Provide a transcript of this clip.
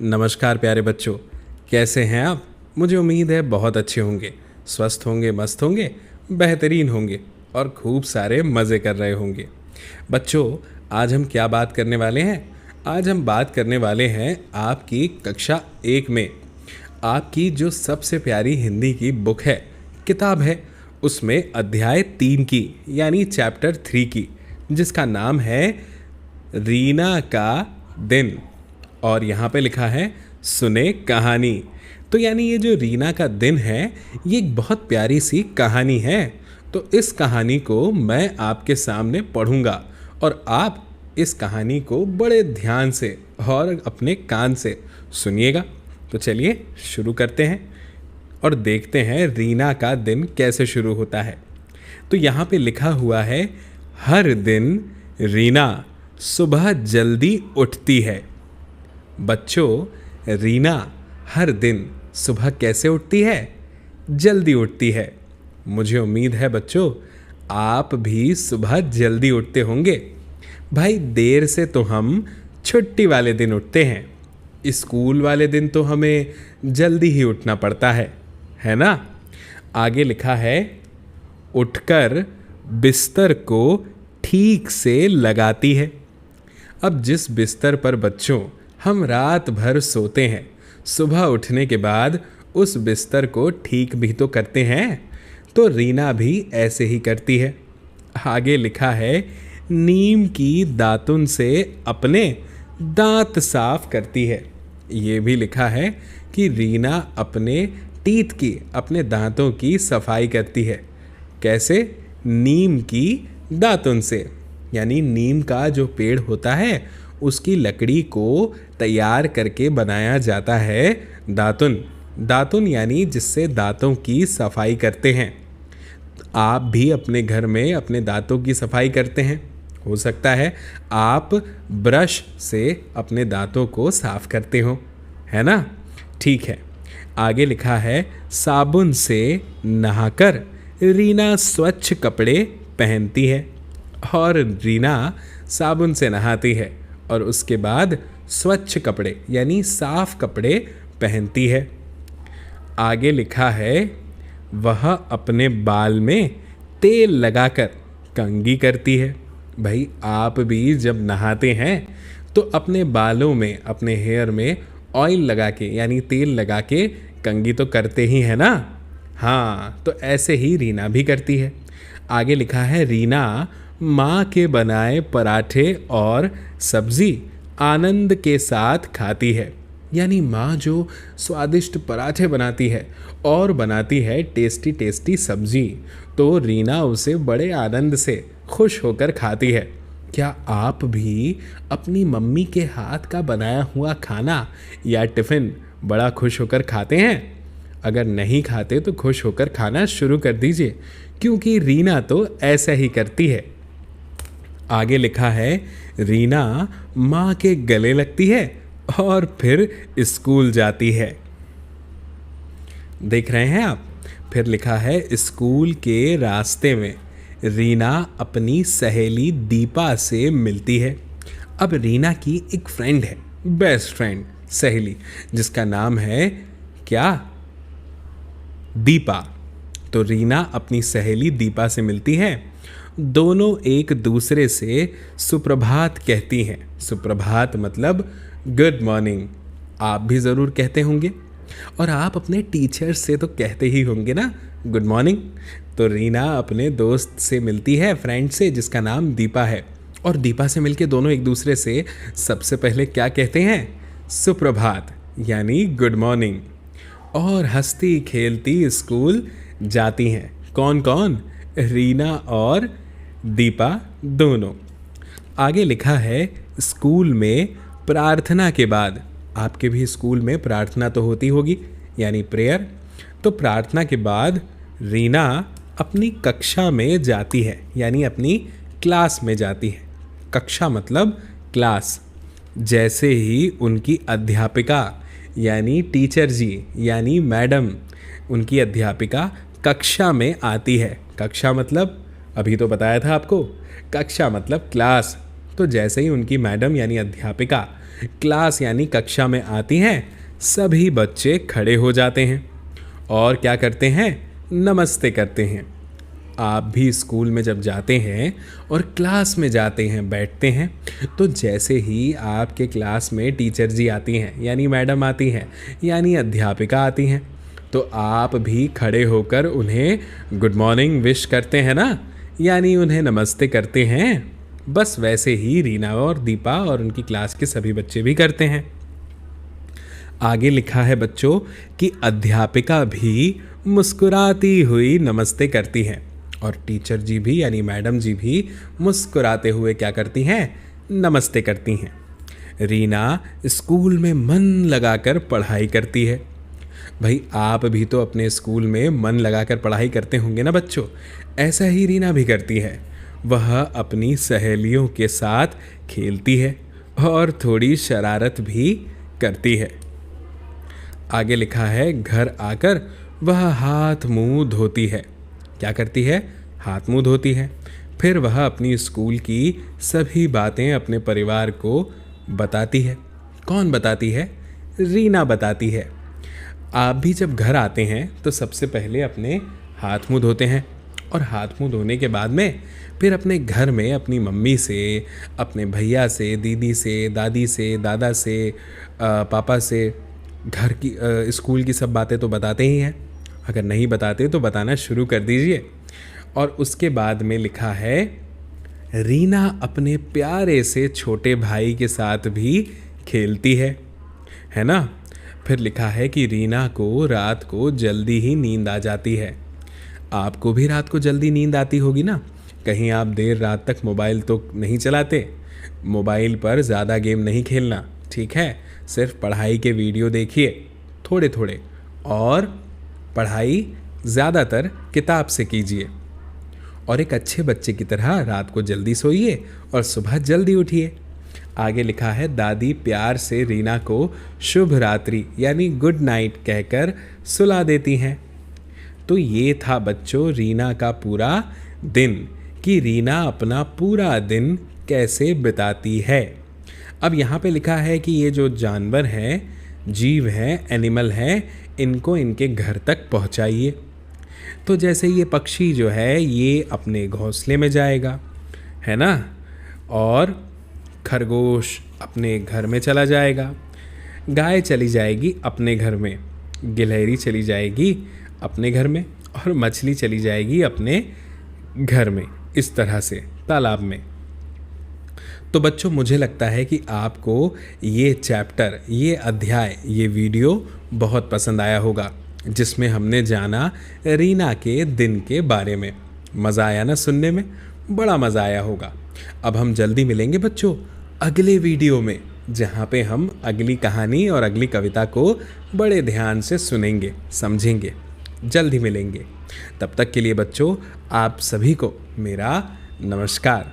नमस्कार प्यारे बच्चों, कैसे हैं आप? मुझे उम्मीद है बहुत अच्छे होंगे, स्वस्थ होंगे, मस्त होंगे, बेहतरीन होंगे और खूब सारे मज़े कर रहे होंगे। बच्चों, आज हम क्या बात करने वाले हैं? आज हम बात करने वाले हैं आपकी कक्षा 1 में आपकी जो सबसे प्यारी हिंदी की बुक है, किताब है, उसमें अध्याय 3 की यानी चैप्टर 3 की, जिसका नाम है रीना का दिन। और यहाँ पे लिखा है सुने कहानी। तो यानी ये जो रीना का दिन है, ये एक बहुत प्यारी सी कहानी है। तो इस कहानी को मैं आपके सामने पढ़ूंगा और आप इस कहानी को बड़े ध्यान से और अपने कान से सुनिएगा। तो चलिए शुरू करते हैं और देखते हैं रीना का दिन कैसे शुरू होता है। तो यहाँ पे लिखा हुआ है, हर दिन रीना सुबह जल्दी उठती है। बच्चों, रीना हर दिन सुबह कैसे उठती है? जल्दी उठती है। मुझे उम्मीद है बच्चों, आप भी सुबह जल्दी उठते होंगे। भाई, देर से तो हम छुट्टी वाले दिन उठते हैं, स्कूल वाले दिन तो हमें जल्दी ही उठना पड़ता है ना? आगे लिखा है, उठकर बिस्तर को ठीक से लगाती है। अब जिस बिस्तर पर बच्चों हम रात भर सोते हैं, सुबह उठने के बाद उस बिस्तर को ठीक भी तो करते हैं। तो रीना भी ऐसे ही करती है। आगे लिखा है, नीम की दातुन से अपने दांत साफ करती है। ये भी लिखा है कि रीना अपने टीथ की, अपने दांतों की सफाई करती है। कैसे? नीम की दातुन से, यानी नीम का जो पेड़ होता है उसकी लकड़ी को तैयार करके बनाया जाता है दातुन। दातुन यानी जिससे दांतों की सफाई करते हैं। आप भी अपने घर में अपने दांतों की सफाई करते हैं। हो सकता है आप ब्रश से अपने दांतों को साफ करते हो, है ना? ठीक है। आगे लिखा है, साबुन से नहाकर रीना स्वच्छ कपड़े पहनती है। और रीना साबुन से नहाती है और उसके बाद स्वच्छ कपड़े यानी साफ कपड़े पहनती है। आगे लिखा है, वह अपने बाल में तेल लगाकर कंघी करती है। भाई, आप भी जब नहाते हैं तो अपने बालों में, अपने हेयर में ऑयल लगा के यानी तेल लगा के कंघी तो करते ही है ना? हाँ, तो ऐसे ही रीना भी करती है। आगे लिखा है, रीना माँ के बनाए पराठे और सब्जी आनंद के साथ खाती है। यानी माँ जो स्वादिष्ट पराठे बनाती है और बनाती है टेस्टी टेस्टी सब्जी, तो रीना उसे बड़े आनंद से खुश होकर खाती है। क्या आप भी अपनी मम्मी के हाथ का बनाया हुआ खाना या टिफ़िन बड़ा खुश होकर खाते हैं? अगर नहीं खाते तो खुश होकर खाना शुरू कर दीजिए, क्योंकि रीना तो ऐसा ही करती है। आगे लिखा है, रीना माँ के गले लगती है और फिर स्कूल जाती है। देख रहे हैं आप? फिर लिखा है, स्कूल के रास्ते में रीना अपनी सहेली दीपा से मिलती है। अब रीना की एक फ्रेंड है, बेस्ट फ्रेंड, सहेली, जिसका नाम है क्या? दीपा। तो रीना अपनी सहेली दीपा से मिलती है। दोनों एक दूसरे से सुप्रभात कहती हैं। सुप्रभात मतलब गुड मॉर्निंग। आप भी ज़रूर कहते होंगे और आप अपने टीचर से तो कहते ही होंगे ना गुड मॉर्निंग। तो रीना अपने दोस्त से मिलती है, फ्रेंड से, जिसका नाम दीपा है। और दीपा से मिलके दोनों एक दूसरे से सबसे पहले क्या कहते हैं? सुप्रभात यानी गुड मॉर्निंग। और हंसती खेलती स्कूल जाती हैं। कौन कौन? रीना और दीपा दोनों। आगे लिखा है, स्कूल में प्रार्थना के बाद, आपके भी स्कूल में प्रार्थना तो होती होगी यानी प्रेयर, तो प्रार्थना के बाद रीना अपनी कक्षा में जाती है यानी अपनी क्लास में जाती है। कक्षा मतलब क्लास। जैसे ही उनकी अध्यापिका यानी टीचर जी यानी मैडम, उनकी अध्यापिका कक्षा में आती है। कक्षा मतलब, अभी तो बताया था आपको, कक्षा मतलब क्लास। तो जैसे ही उनकी मैडम यानी अध्यापिका क्लास यानी कक्षा में आती हैं, सभी बच्चे खड़े हो जाते हैं और क्या करते हैं, नमस्ते करते हैं। आप भी स्कूल में जब जाते हैं और क्लास में जाते हैं, बैठते हैं, तो जैसे ही आपके क्लास में टीचर जी आती हैं यानी मैडम आती हैं यानी अध्यापिका आती हैं, तो आप भी खड़े होकर उन्हें गुड मॉर्निंग विश करते हैं ना, यानी उन्हें नमस्ते करते हैं। बस वैसे ही रीना और दीपा और उनकी क्लास के सभी बच्चे भी करते हैं। आगे लिखा है बच्चों कि अध्यापिका भी मुस्कुराती हुई नमस्ते करती हैं और टीचर जी भी यानी मैडम जी भी मुस्कुराते हुए क्या करती हैं, नमस्ते करती हैं। रीना स्कूल में मन लगाकर पढ़ाई करती है। भाई आप भी तो अपने स्कूल में मन लगाकर पढ़ाई करते होंगे ना बच्चों, ऐसा ही रीना भी करती है। वह अपनी सहेलियों के साथ खेलती है और थोड़ी शरारत भी करती है। आगे लिखा है घर आकर वह हाथ मुंह धोती है। क्या करती है, हाथ मुंह धोती है। फिर वह अपनी स्कूल की सभी बातें अपने परिवार को बताती है। कौन बताती है, रीना बताती है। आप भी जब घर आते हैं तो सबसे पहले अपने हाथ मुंह धोते हैं और हाथ मुंह धोने के बाद में फिर अपने घर में अपनी मम्मी से, अपने भैया से, दीदी से, दादी से, दादा से, पापा से घर की स्कूल की सब बातें तो बताते ही हैं। अगर नहीं बताते तो बताना शुरू कर दीजिए। और उसके बाद में लिखा है रीना अपने प्यारे से छोटे भाई के साथ भी खेलती है ना। फिर लिखा है कि रीना को रात को जल्दी ही नींद आ जाती है। आपको भी रात को जल्दी नींद आती होगी ना, कहीं आप देर रात तक मोबाइल तो नहीं चलाते, मोबाइल पर ज़्यादा गेम नहीं खेलना, ठीक है। सिर्फ पढ़ाई के वीडियो देखिए थोड़े थोड़े और पढ़ाई ज़्यादातर किताब से कीजिए और एक अच्छे बच्चे की तरह रात को जल्दी सोइए और सुबह जल्दी उठिए। आगे लिखा है दादी प्यार से रीना को शुभ रात्रि यानी गुड नाइट कहकर सुला देती हैं। तो ये था बच्चों रीना का पूरा दिन कि रीना अपना पूरा दिन कैसे बिताती है। अब यहाँ पे लिखा है कि ये जो जानवर हैं, जीव हैं, एनिमल हैं, इनको इनके घर तक पहुँचाइए। तो जैसे ये पक्षी जो है ये अपने घोंसले में जाएगा, है ना, और खरगोश अपने घर में चला जाएगा, गाय चली जाएगी अपने घर में, गिलहरी चली जाएगी अपने घर में और मछली चली जाएगी अपने घर में, इस तरह से तालाब में। तो बच्चों मुझे लगता है कि आपको ये चैप्टर, ये अध्याय, ये वीडियो बहुत पसंद आया होगा, जिसमें हमने जाना रीना के दिन के बारे में। मज़ा आया ना सुनने में, बड़ा मज़ा आया होगा। अब हम जल्दी मिलेंगे बच्चों अगले वीडियो में, जहाँ पे हम अगली कहानी और अगली कविता को बड़े ध्यान से सुनेंगे, समझेंगे। जल्दी मिलेंगे। तब तक के लिए बच्चों आप सभी को मेरा नमस्कार।